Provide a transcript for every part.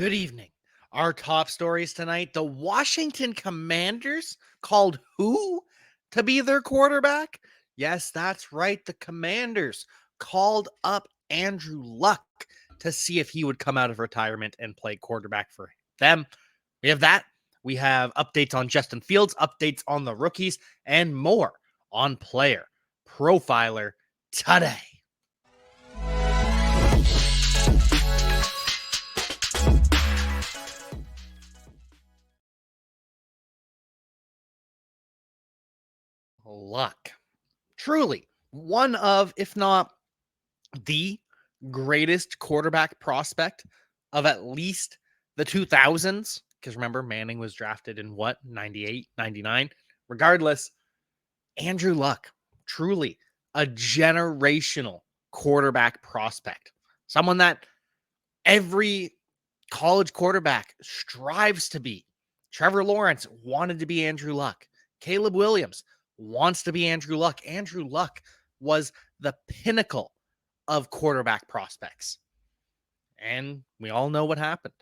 Good evening. Our top stories tonight: the Washington Commanders called who to be their quarterback? Yes, that's right. The Commanders called up Andrew Luck to see if he would come out of retirement and play quarterback for them. We have that. We have updates on Justin Fields, updates on the rookies, and more on Player Profiler Today. Luck. Truly one of, if not the greatest quarterback prospect of at least the 2000s. Because remember, Manning was drafted in what, 98, 99? Regardless, Andrew Luck, truly a generational quarterback prospect. Someone that every college quarterback strives to be. Trevor Lawrence wanted to be Andrew Luck. Caleb Williams wants to be Andrew Luck. Andrew Luck was the pinnacle of quarterback prospects. And we all know what happened.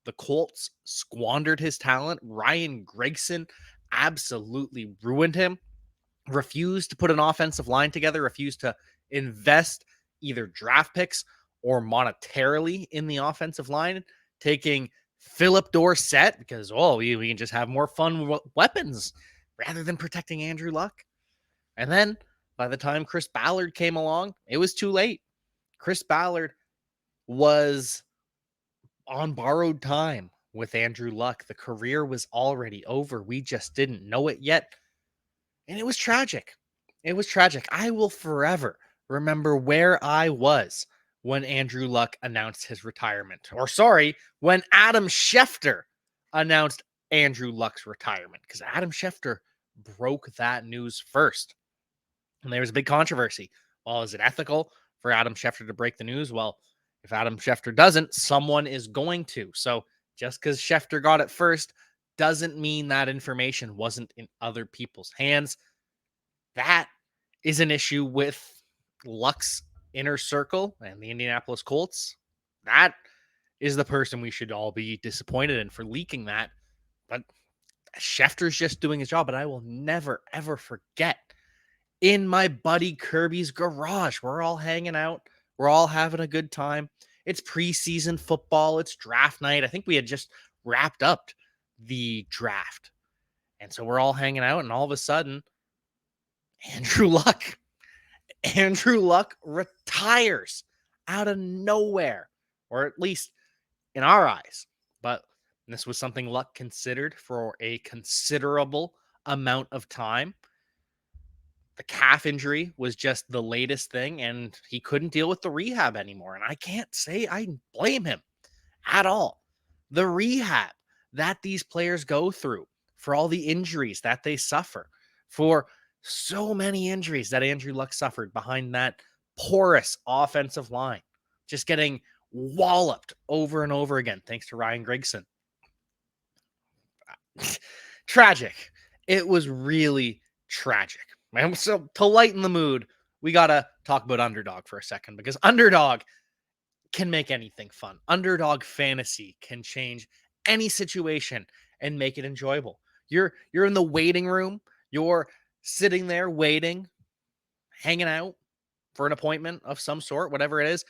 The Colts squandered his talent. Ryan Gregson absolutely ruined him. Refused to put an offensive line together, refused to invest either draft picks or monetarily in the offensive line, taking Philip Dorsett because, we can just have more fun weapons rather than protecting Andrew Luck. And then by the time Chris Ballard came along, it was too late. Chris Ballard was on borrowed time with Andrew Luck. The career was already over. We just didn't know it yet. And it was tragic. It was tragic. I will forever remember where I was when Andrew Luck announced his retirement. When Adam Schefter announced Andrew Luck's retirement, because Adam Schefter broke that news first. And there was a big controversy. Well, is it ethical for Adam Schefter to break the news? Well, if Adam Schefter doesn't, someone is going to. So just because Schefter got it first doesn't mean that information wasn't in other people's hands. That is an issue with Luck's inner circle and the Indianapolis Colts. That is the person we should all be disappointed in for leaking that. But Schefter's just doing his job. But I will never, ever forget in my buddy Kirby's garage. We're all hanging out. We're all having a good time. It's preseason football. It's draft night. I think we had just wrapped up the draft. And so we're all hanging out, and all of a sudden, Andrew Luck retires out of nowhere, or at least in our eyes. But this was something Luck considered for a considerable amount of time. The calf injury was just the latest thing, and he couldn't deal with the rehab anymore. And I can't say I blame him at all. The rehab that these players go through for all the injuries that they suffer, for so many injuries that Andrew Luck suffered behind that porous offensive line, just getting walloped over and over again, thanks to Ryan Gregson. Tragic. It was really tragic. And so to lighten the mood, we got to talk about Underdog for a second, because Underdog can make anything fun. Underdog fantasy can change any situation and make it enjoyable. You're in the waiting room, you're sitting there waiting, hanging out for an appointment of some sort, whatever it is,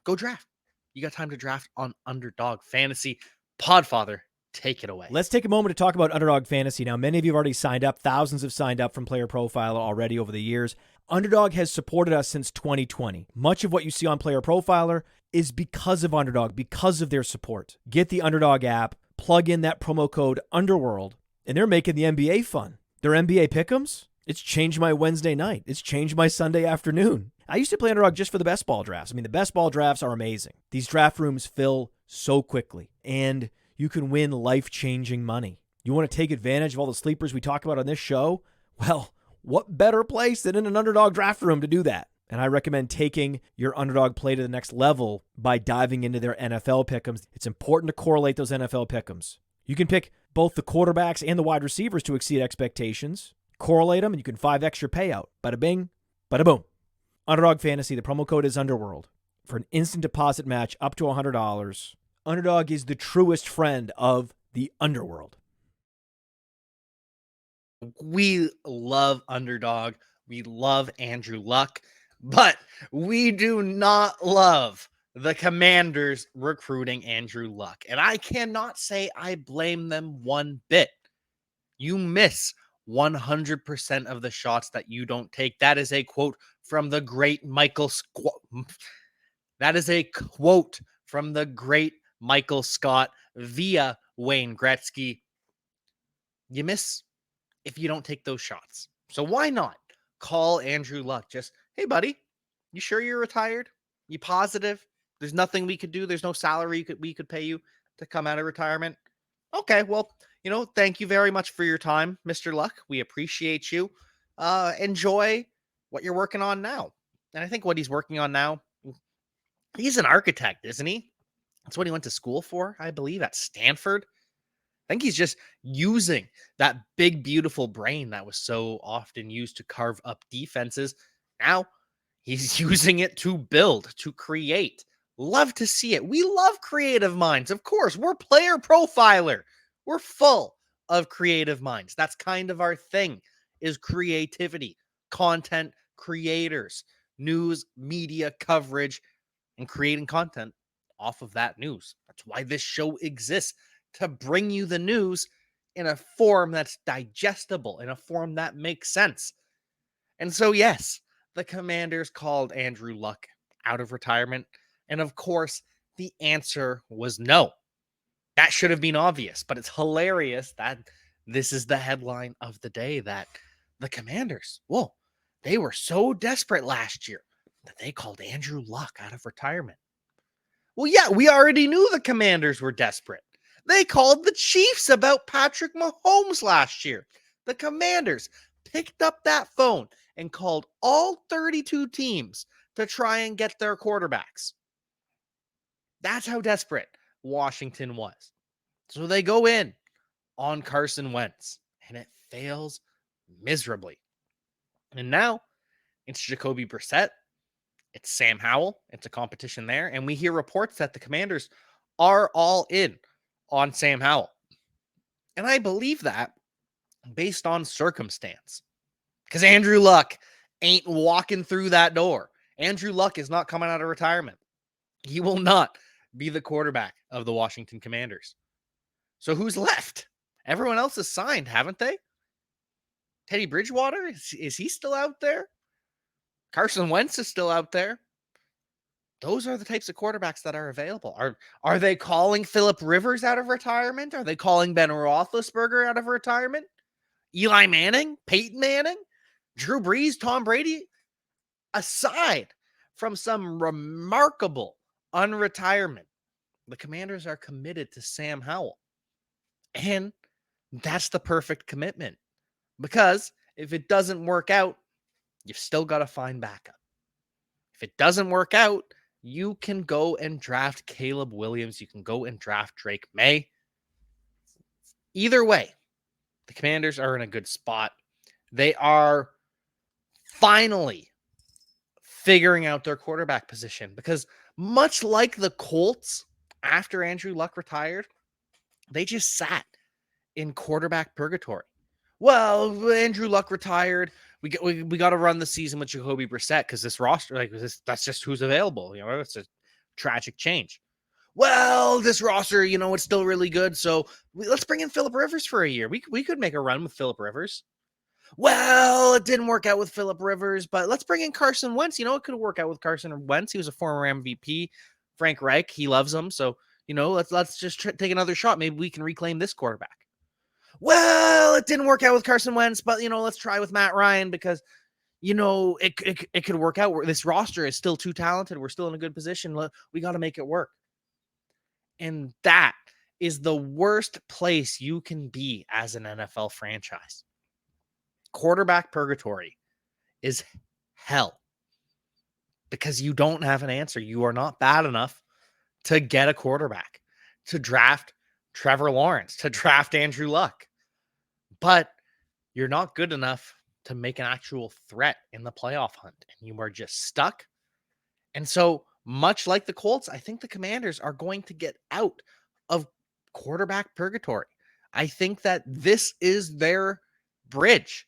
go draft. You got time to draft on Underdog Fantasy. Podfather, take it away. Let's take a moment to talk about Underdog Fantasy. Now, many of you have already signed up. Thousands have signed up from Player Profiler already over the years. Underdog has supported us since 2020. Much of what you see on Player Profiler is because of Underdog, because of their support. Get the Underdog app, plug in that promo code Underworld, and they're making the NBA fun. Their NBA pick'ems, it's changed my Wednesday night. It's changed my Sunday afternoon. I used to play Underdog just for the best ball drafts. I mean, the best ball drafts are amazing. These draft rooms fill so quickly, and you can win life-changing money. You want to take advantage of all the sleepers we talk about on this show? Well, what better place than in an Underdog draft room to do that? And I recommend taking your Underdog play to the next level by diving into their NFL pick'ems. It's important to correlate those NFL pick'ems. You can pick both the quarterbacks and the wide receivers to exceed expectations. Correlate them, and you can 5x your payout. Bada bing, bada boom. Underdog Fantasy, the promo code is Underworld. For an instant deposit match up to $100, Underdog is the truest friend of the underworld. We love Underdog. We love Andrew Luck, but we do not love the Commanders recruiting Andrew Luck. And I cannot say I blame them one bit. You miss 100% of the shots that you don't take. That is a quote from the great That is a quote from the great Michael Scott via Wayne Gretzky. You miss if you don't take those shots. So why not call Andrew Luck? Just, hey, buddy, you sure you're retired? You positive? There's nothing we could do. There's no salary we could pay you to come out of retirement. Okay, well, thank you very much for your time, Mr. Luck. We appreciate you. Enjoy what you're working on now. And I think what he's working on now, he's an architect, isn't he? That's what he went to school for, I believe, at Stanford. I think he's just using that big, beautiful brain that was so often used to carve up defenses. Now he's using it to build, to create. Love to see it. We love creative minds. Of course, we're player profiler. We're full of creative minds. That's kind of our thing, is creativity, content creators, news, media coverage, and creating content off of that news. That's why this show exists, to bring you the news in a form that's digestible, in a form that makes sense. And so, yes, the Commanders called Andrew Luck out of retirement. And of course, the answer was no. That should have been obvious, but it's hilarious that this is the headline of the day, that the Commanders, well, they were so desperate last year that they called Andrew Luck out of retirement. Well, yeah, we already knew the Commanders were desperate. They called the Chiefs about Patrick Mahomes last year. The Commanders picked up that phone and called all 32 teams to try and get their quarterbacks. That's how desperate Washington was. So they go in on Carson Wentz, and it fails miserably. And now it's Jacoby Brissett. It's Sam Howell. It's a competition there. And we hear reports that the Commanders are all in on Sam Howell. And I believe that based on circumstance, because Andrew Luck ain't walking through that door. Andrew Luck is not coming out of retirement. He will not be the quarterback of the Washington Commanders. So who's left? Everyone else is signed, haven't they? Teddy Bridgewater, is he still out there? Carson Wentz is still out there. Those are the types of quarterbacks that are available. Are they calling Phillip Rivers out of retirement? Are they calling Ben Roethlisberger out of retirement? Eli Manning? Peyton Manning? Drew Brees? Tom Brady? Aside from some remarkable unretirement, the Commanders are committed to Sam Howell. And that's the perfect commitment. Because if it doesn't work out, you've still got to find backup. If it doesn't work out, you can go and draft Caleb Williams. You can go and draft Drake May. Either way, the Commanders are in a good spot. They are finally figuring out their quarterback position, because much like the Colts after Andrew Luck retired, they just sat in quarterback purgatory. Well, Andrew Luck retired. We got to run the season with Jacoby Brissett because this roster, that's just who's available. It's a tragic change. Well, this roster, it's still really good. So let's bring in Phillip Rivers for a year. We could make a run with Phillip Rivers. Well, it didn't work out with Phillip Rivers, but let's bring in Carson Wentz. It could work out with Carson Wentz. He was a former MVP. Frank Reich, he loves him. So, let's just take another shot. Maybe we can reclaim this quarterback. Well, it didn't work out with Carson Wentz, but, let's try with Matt Ryan because, it could work out. This roster is still too talented. We're still in a good position. We got to make it work. And that is the worst place you can be as an NFL franchise. Quarterback purgatory is hell because you don't have an answer. You are not bad enough to get a quarterback, to draft Trevor Lawrence, to draft Andrew Luck. But you're not good enough to make an actual threat in the playoff hunt, and you are just stuck. And so much like the Colts, I think the Commanders are going to get out of quarterback purgatory. I think that this is their bridge,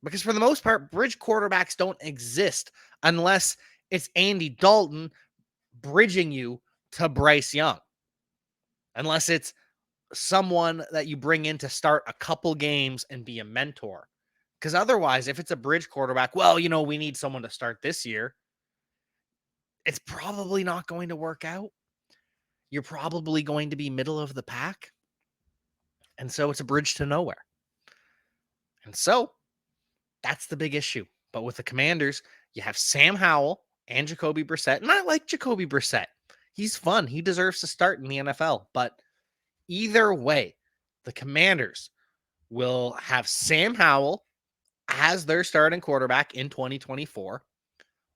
because for the most part, bridge quarterbacks don't exist unless it's Andy Dalton bridging you to Bryce Young, unless it's someone that you bring in to start a couple games and be a mentor. Because otherwise, if it's a bridge quarterback, well, we need someone to start this year. It's probably not going to work out. You're probably going to be middle of the pack. And so it's a bridge to nowhere. And so that's the big issue. But with the Commanders, you have Sam Howell and Jacoby Brissett. And I like Jacoby Brissett. He's fun. He deserves to start in the NFL. But either way, the Commanders will have Sam Howell as their starting quarterback in 2024,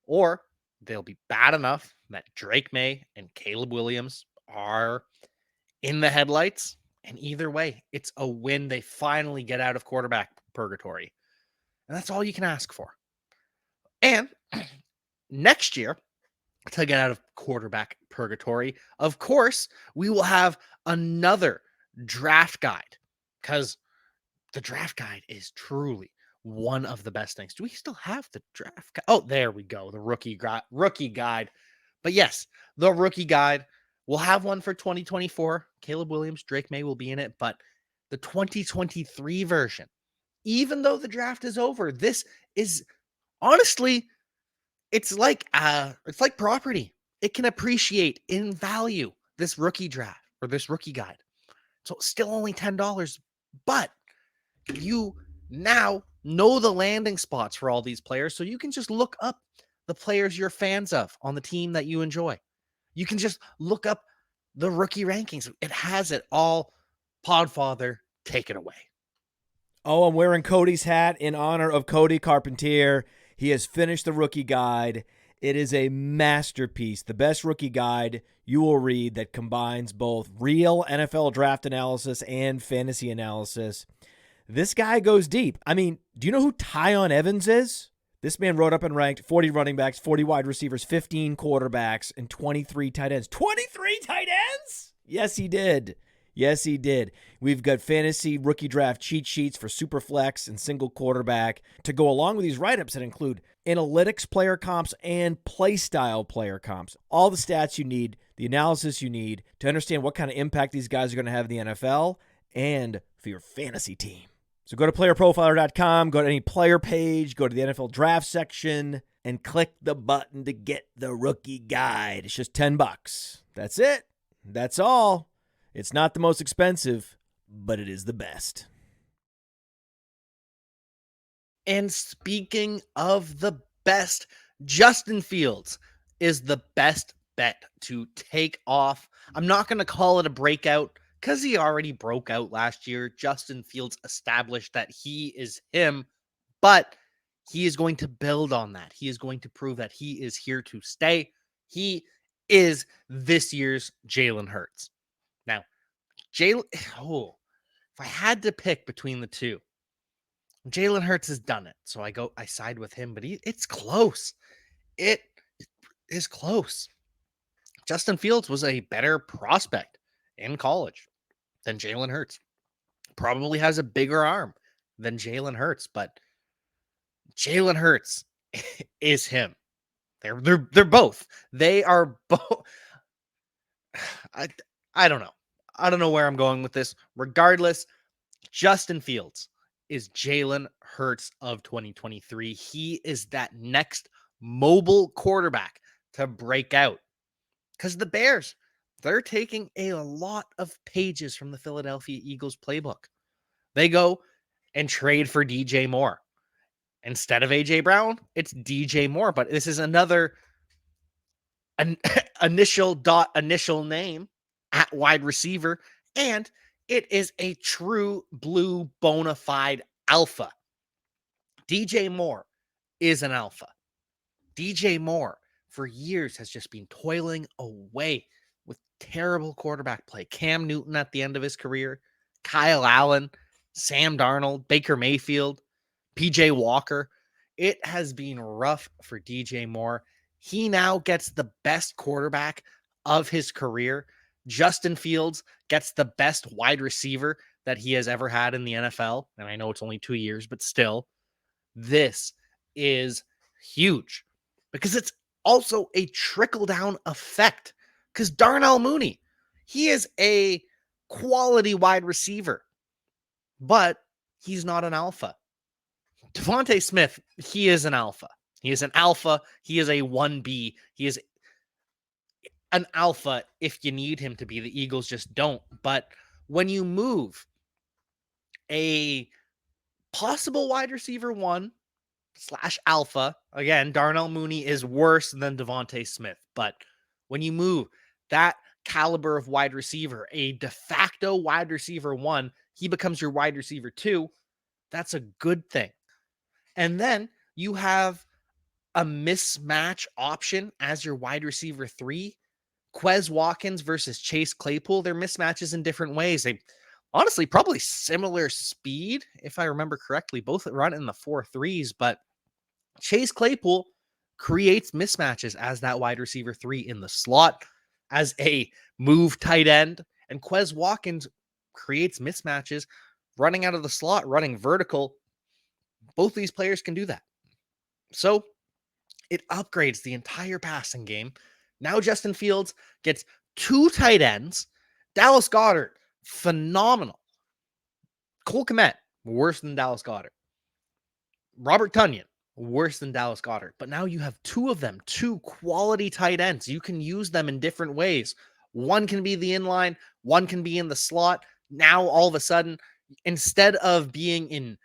or they'll be bad enough that Drake May and Caleb Williams are in the headlights. And either way, it's a win. They finally get out of quarterback purgatory. And that's all you can ask for. And next year, to get out of quarterback purgatory, of course, we will have another draft guide, because the draft guide is truly one of the best things. Do we still have the draft guide? Oh, there we go. The rookie guide. But yes, the rookie guide. We'll have one for 2024. Caleb Williams, Drake May will be in it, but the 2023 version, even though the draft is over, this is honestly, it's like property. It can appreciate in value, this rookie draft or this rookie guide. So it's still only $10, but you now know the landing spots for all these players, so you can just look up the players you're fans of on the team that you enjoy. You can just look up the rookie rankings. It has it all. Podfather, take it away. Oh, I'm wearing Cody's hat in honor of Cody Carpentier. He has finished the rookie guide. It is a masterpiece, the best rookie guide you will read that combines both real NFL draft analysis and fantasy analysis. This guy goes deep. I mean, do you know who Tyon Evans is? This man wrote up and ranked 40 running backs, 40 wide receivers, 15 quarterbacks, and 23 tight ends. 23 tight ends? Yes, he did. Yes, he did. We've got fantasy rookie draft cheat sheets for Superflex and single quarterback to go along with these write-ups that include analytics player comps and play style player comps. All the stats you need, the analysis you need to understand what kind of impact these guys are going to have in the NFL and for your fantasy team. So go to playerprofiler.com, go to any player page, go to the NFL draft section, and click the button to get the rookie guide. It's just $10. That's it. That's all. It's not the most expensive, but it is the best. And speaking of the best, Justin Fields is the best bet to take off. I'm not going to call it a breakout because he already broke out last year. Justin Fields established that he is him, but he is going to build on that. He is going to prove that he is here to stay. He is this year's Jalen Hurts. Now, if I had to pick between the two, Jalen Hurts has done it. So I side with him, but it's close. It is close. Justin Fields was a better prospect in college than Jalen Hurts. Probably has a bigger arm than Jalen Hurts, but Jalen Hurts is him. They're both. They are both. I don't know. I don't know where I'm going with this. Regardless, Justin Fields is Jalen Hurts of 2023. He is that next mobile quarterback to break out. Because the Bears, they're taking a lot of pages from the Philadelphia Eagles playbook. They go and trade for DJ Moore. Instead of AJ Brown, it's DJ Moore. But this is another initial name at wide receiver, and it is a true blue bona fide alpha. DJ Moore is an alpha. DJ Moore for years has just been toiling away with terrible quarterback play. Cam Newton at the end of his career, Kyle Allen, Sam Darnold, Baker Mayfield, PJ Walker. It has been rough for DJ Moore. He now gets the best quarterback of his career. Justin Fields gets the best wide receiver that he has ever had in the NFL. And I know it's only 2 years, but still, this is huge because it's also a trickle down effect. Because Darnell Mooney, he is a quality wide receiver, but he's not an alpha. Devontae Smith, he is an alpha. He is an alpha. He is a 1B. He is an alpha if you need him to be. The Eagles just don't. But when you move a possible wide receiver 1/alpha, again, Darnell Mooney is worse than Devontae Smith. But when you move that caliber of wide receiver, a de facto wide receiver 1, he becomes your wide receiver 2. That's a good thing. And then you have a mismatch option as your wide receiver 3. Quez Watkins versus Chase Claypool. They're mismatches in different ways. They honestly probably similar speed, if I remember correctly. Both run in the 4.3s, but Chase Claypool creates mismatches as that wide receiver 3 in the slot, as a move tight end. And Quez Watkins creates mismatches running out of the slot, running vertical. Both these players can do that. So it upgrades the entire passing game. Now Justin Fields gets 2 tight ends. Dallas Goedert, phenomenal. Cole Kmet, worse than Dallas Goedert. Robert Tonyan, worse than Dallas Goedert. But now you have 2 of them, 2 quality tight ends. You can use them in different ways. One can be the inline, one can be in the slot. Now all of a sudden, instead of being in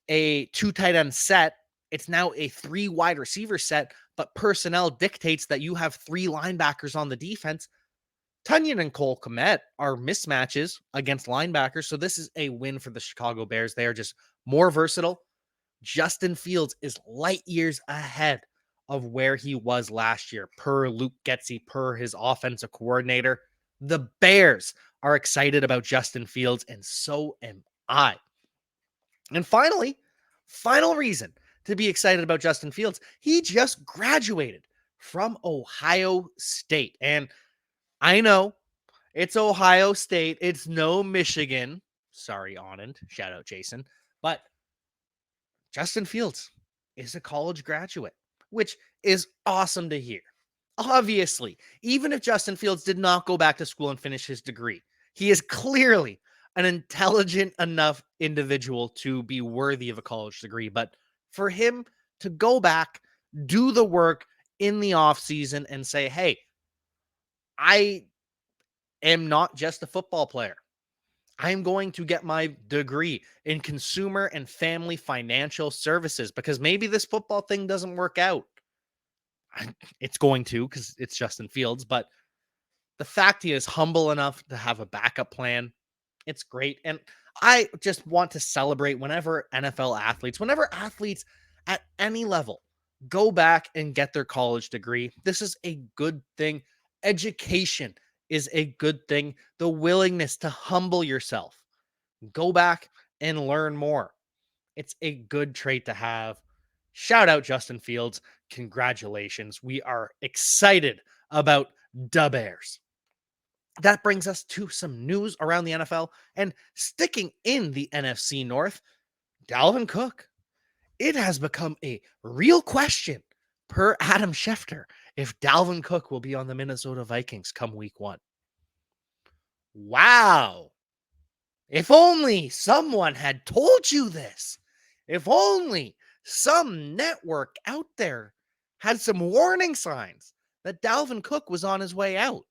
a 2 tight end set, it's now a 3 wide receiver set, but personnel dictates that you have 3 linebackers on the defense. Tonyan and Cole Kmet are mismatches against linebackers, so this is a win for the Chicago Bears. They are just more versatile. Justin Fields is light years ahead of where he was last year, per Luke Getsy, per his offensive coordinator. The Bears are excited about Justin Fields, and so am I. And finally, final reason to be excited about Justin Fields, he just graduated from Ohio State. And I know it's Ohio State. It's no Michigan. Sorry, Anand. Shout out Jason. But Justin Fields is a college graduate, which is awesome to hear. Obviously, even if Justin Fields did not go back to school and finish his degree, he is clearly an intelligent enough individual to be worthy of a college degree. But for him to go back, do the work in the offseason and say, hey, I am not just a football player. I'm going to get my degree in consumer and family financial services because maybe this football thing doesn't work out. It's going to because it's Justin Fields, but the fact he is humble enough to have a backup plan, it's great. And I just want to celebrate whenever athletes at any level go back and get their college degree. This is a good thing. Education is a good thing. The willingness to humble yourself, go back and learn more. It's a good trait to have. Shout out Justin Fields. Congratulations. We are excited about the Bears. That brings us to some news around the NFL, and sticking in the NFC North, Dalvin Cook. It has become a real question, per Adam Schefter, if Dalvin Cook will be on the Minnesota Vikings come week 1. Wow. If only someone had told you this. If only some network out there had some warning signs that Dalvin Cook was on his way out.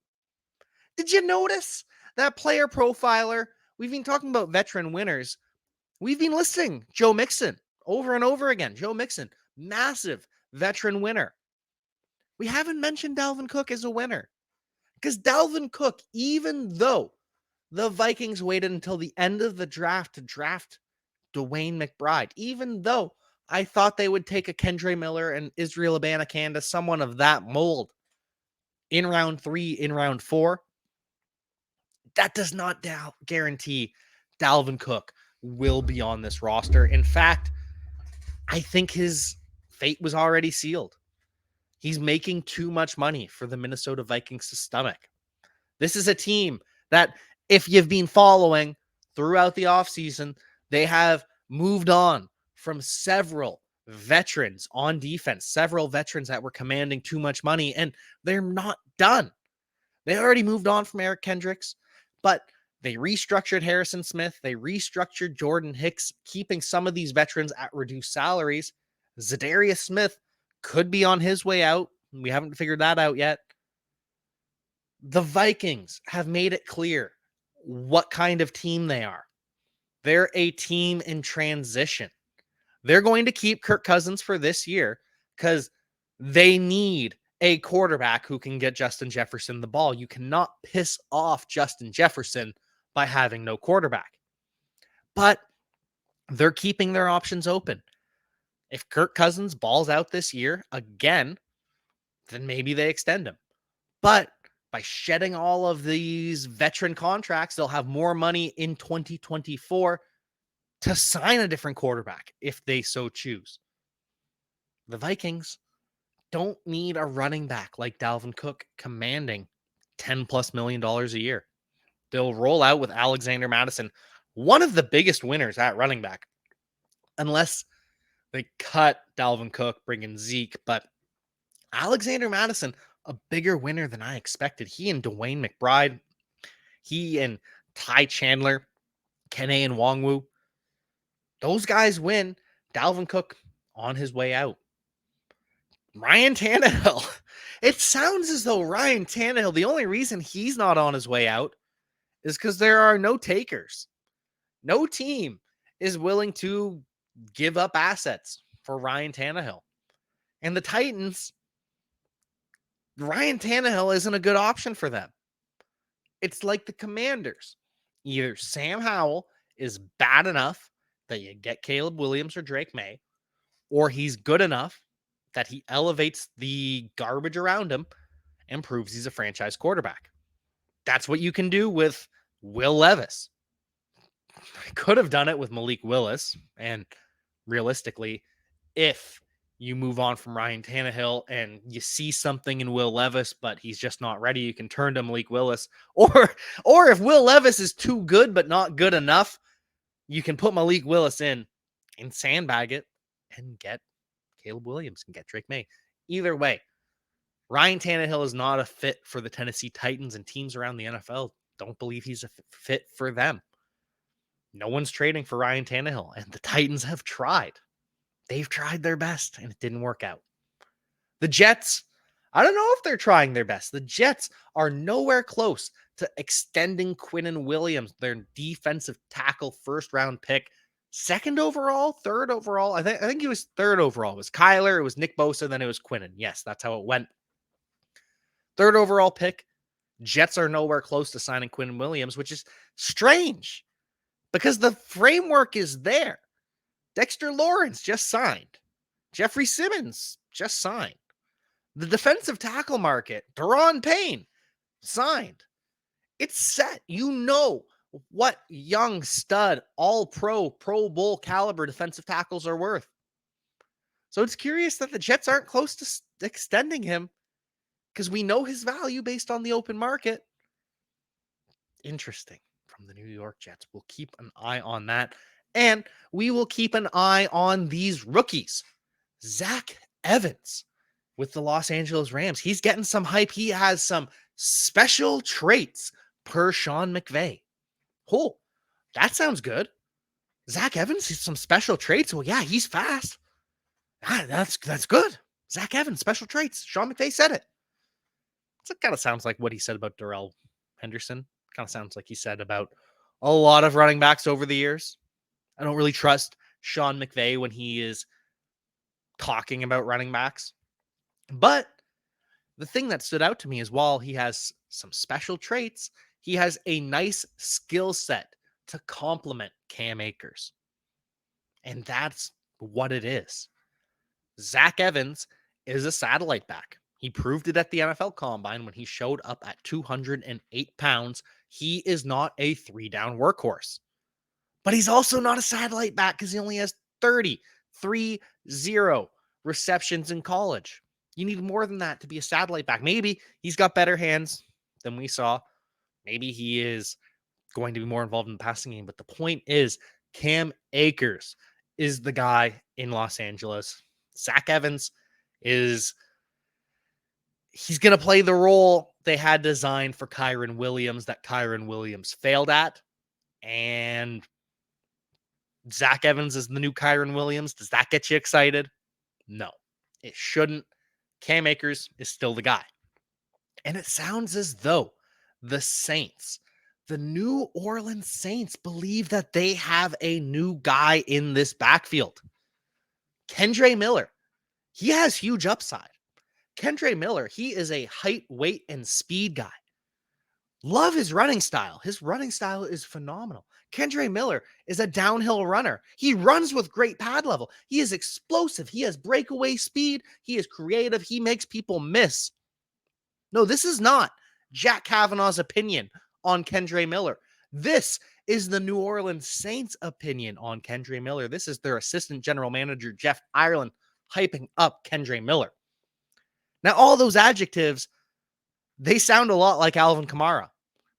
Did you notice that player profiler? We've been talking about veteran winners. We've been listing Joe Mixon over and over again. Joe Mixon, massive veteran winner. We haven't mentioned Dalvin Cook as a winner because Dalvin Cook, even though the Vikings waited until the end of the draft to draft Dwayne McBride, even though I thought they would take a Kendre Miller and Israel Abanikanda, someone of that mold, in round 3, in round 4, that does not guarantee Dalvin Cook will be on this roster. In fact, I think his fate was already sealed. He's making too mumuch money for the Minnesota Vikings to stomach. This is a team that, if you've been following throughout the offseason, they have moved on from several veterans on defense, several veterans that were commanding too much money, and they're not done. They already moved on from Eric Kendricks, but they restructured Harrison Smith. They restructured Jordan Hicks, keeping some of these veterans at reduced salaries. Zadarius Smith could be on his way out. We haven't figured that out yet. The Vikings have made it clear what kind of team they are. They're a team in transition. They're going to keep Kirk Cousins for this year because they need a quarterback who can get Justin Jefferson the ball. You cannot piss off Justin Jefferson by having no quarterback. But they're keeping their options open. If Kirk Cousins balls out this year again, then maybe they extend him. But by shedding all of these veteran contracts, they'll have more money in 2024 to sign a different quarterback if they so choose. The Vikings don't need a running back like Dalvin Cook commanding $10+ million a year. They'll roll out with Alexander Mattison, one of the biggest winners at running back, unless they cut Dalvin Cook, bring in Zeke. But Alexander Mattison, a bigger winner than I expected. He and Dwayne McBride, he and Ty Chandler, Kene and Nwangwu, those guys win. Dalvin Cook on his way out. Ryan Tannehill. It sounds as though Ryan Tannehill, the only reason he's not on his way out is because there are no takers. No team is willing to give up assets for Ryan Tannehill. And the Titans, Ryan Tannehill isn't a good option for them. It's like the Commanders. Either Sam Howell is bad enough that you get Caleb Williams or Drake May, or he's good enough that he elevates the garbage around him and proves he's a franchise quarterback. That's what you can do with Will Levis. I could have done it with Malik Willis. And realistically, if you move on from Ryan Tannehill and you see something in Will Levis, but he's just not ready, you can turn to Malik Willis. Or if Will Levis is too good but not good enough, you can put Malik Willis in and sandbag it and get Caleb Williams and get Drake May. Either way, Ryan Tannehill is not a fit for the Tennessee Titans, and teams around the NFL don't believe he's a fit for them. No one's trading for Ryan Tannehill, and the Titans have tried. They've tried their best, and it didn't work out. The Jets, I don't know if they're trying their best. The Jets are nowhere close to extending Quinnen Williams, their defensive tackle first-round pick. Second overall, third overall. I think he was third overall. It was Kyler, it was Nick Bosa, then it was Quinnen. Yes, that's how it went. Third overall pick. Jets are nowhere close to signing Quinnen Williams, which is strange because the framework is there. Dexter Lawrence just signed. Jeffrey Simmons just signed. The defensive tackle market, Daron Payne, signed. It's set. You know what young stud, all-pro, Pro Bowl caliber defensive tackles are worth. So it's curious that the Jets aren't close to extending him because we know his value based on the open market. Interesting from the New York Jets. We'll keep an eye on that. And we will keep an eye on these rookies. Zach Evans with the Los Angeles Rams. He's getting some hype. He has some special traits per Sean McVay. Oh, that sounds good. Zach Evans has some special traits. Well, yeah, he's fast. That's good. Zach Evans, special traits. Sean McVay said it. So it kind of sounds like what he said about Darrell Henderson. Kind of sounds like he said about a lot of running backs over the years. I don't really trust Sean McVay when he is talking about running backs. But the thing that stood out to me is while he has some special traits, he has a nice skill set to complement Cam Akers. And that's what it is. Zach Evans is a satellite back. He proved it at the NFL Combine when he showed up at 208 pounds. He is not a 3-down workhorse. But he's also not a satellite back because he only has 30 receptions in college. You need more than that to be a satellite back. Maybe he's got better hands than we saw. Maybe he is going to be more involved in the passing game. But the point is, Cam Akers is the guy in Los Angeles. Zach Evans he's going to play the role they had designed for Kyren Williams that Kyren Williams failed at. And Zach Evans is the new Kyren Williams. Does that get you excited? No, it shouldn't. Cam Akers is still the guy. And it sounds as though the Saints, the New Orleans Saints, believe that they have a new guy in this backfield. Kendre Miller, he has huge upside. Kendre Miller, he is a height, weight, and speed guy. Love his running style. His running style is phenomenal. Kendre Miller is a downhill runner. He runs with great pad level. He is explosive. He has breakaway speed. He is creative. He makes people miss. No, this is not Jack Cavanagh's opinion on Kendre Miller. This is the New Orleans Saints' opinion on Kendre Miller. This is their assistant general manager, Jeff Ireland, hyping up Kendre Miller. Now, all those adjectives, they sound a lot like Alvin Kamara,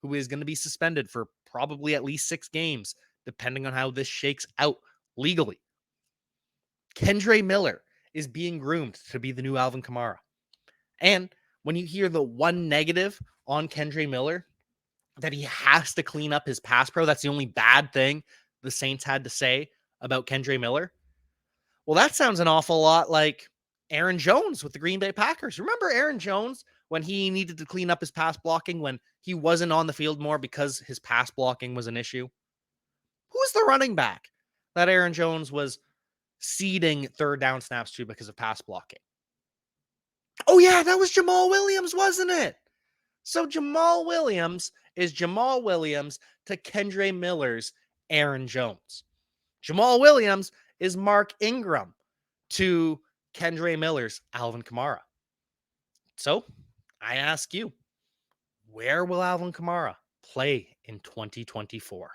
who is going to be suspended for probably at least 6 games, depending on how this shakes out legally. Kendre Miller is being groomed to be the new Alvin Kamara. And when you hear the one negative on Kendre Miller, that he has to clean up his pass pro, that's the only bad thing the Saints had to say about Kendre Miller. Well, that sounds an awful lot like Aaron Jones with the Green Bay Packers. Remember Aaron Jones when he needed to clean up his pass blocking, when he wasn't on the field more because his pass blocking was an issue? Who's the running back that Aaron Jones was ceding third down snaps to because of pass blocking? Oh, yeah, that was Jamal Williams, wasn't it? So Jamal Williams is Jamal Williams to Kendre Miller's Aaron Jones. Jamal Williams is Mark Ingram to Kendre Miller's Alvin Kamara. So I ask you, where will Alvin Kamara play in 2024?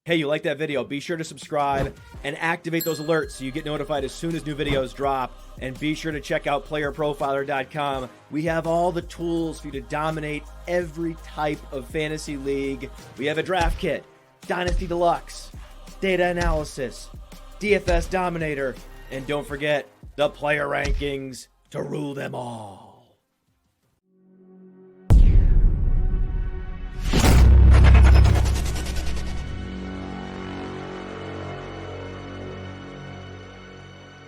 Hey, you like that video? Be sure to subscribe and activate those alerts so you get notified as soon as new videos drop. And be sure to check out PlayerProfiler.com. We have all the tools for you to dominate every type of fantasy league. We have a draft kit, Dynasty Deluxe, data analysis, DFS Dominator, and don't forget the player rankings to rule them all.